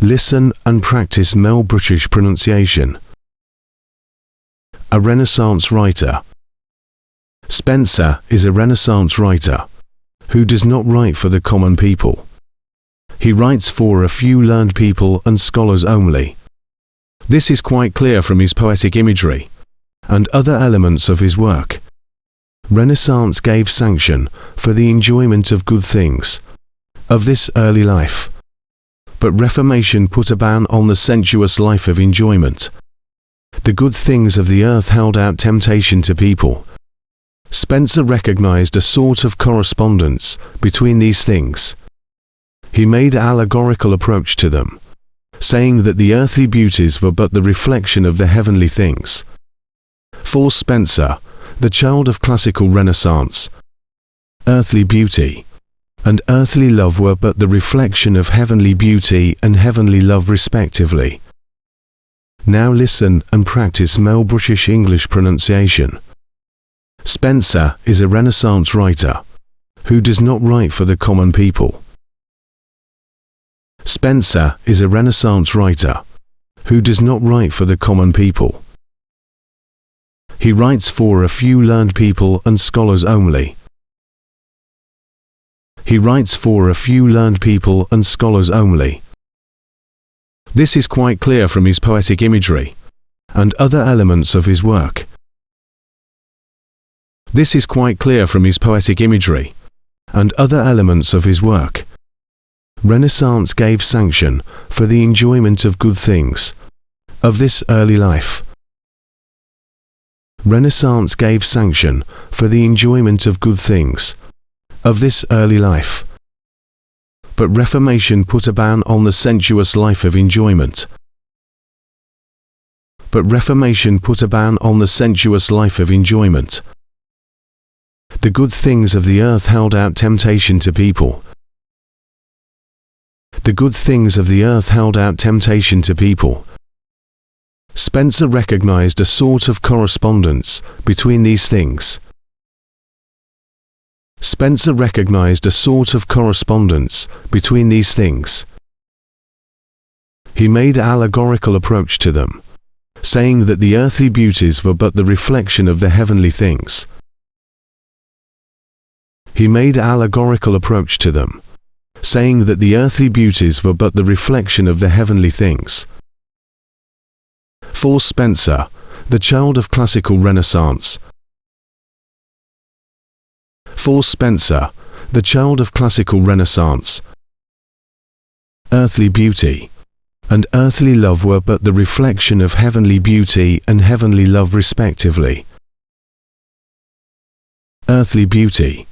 Listen and practice Mel British pronunciation. A Renaissance writer. Spencer is a Renaissance writer who does not write for the common people. He writes for a few learned people and scholars only. This is quite clear from his poetic imagery and other elements of his work. Renaissance gave sanction for the enjoyment of good things of this early life, but Reformation put a ban on the sensuous life of enjoyment. The good things of the earth held out temptation to people. Spencer recognized a sort of correspondence between these things. He made an allegorical approach to them, saying that the earthly beauties were but the reflection of the heavenly things. For Spencer, the child of classical Renaissance, earthly beauty and earthly love were but the reflection of heavenly beauty and heavenly love respectively. Now listen and practice Mel British English pronunciation. Spencer is a Renaissance writer who does not write for the common people. Spencer is a Renaissance writer who does not write for the common people. He writes for a few learned people and scholars only. He writes for a few learned people and scholars only. This is quite clear from his poetic imagery and other elements of his work. This is quite clear from his poetic imagery and other elements of his work. Renaissance gave sanction for the enjoyment of good things of this early life. Renaissance gave sanction for the enjoyment of good things of this early life, but Reformation put a ban on the sensuous life of enjoyment. But Reformation put a ban on the sensuous life of enjoyment. The good things of the earth held out temptation to people. The good things of the earth held out temptation to people. Spencer recognized a sort of correspondence between these things. Spencer recognized a sort of correspondence between these things. He made an allegorical approach to them, saying that the earthly beauties were but the reflection of the heavenly things. He made an allegorical approach to them, saying that the earthly beauties were but the reflection of the heavenly things. For Spencer, the child of classical Renaissance. For Spencer, the child of classical Renaissance, earthly beauty and earthly love were but the reflection of heavenly beauty and heavenly love respectively. Earthly beauty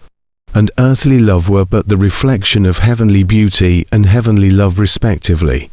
and earthly love were but the reflection of heavenly beauty and heavenly love respectively.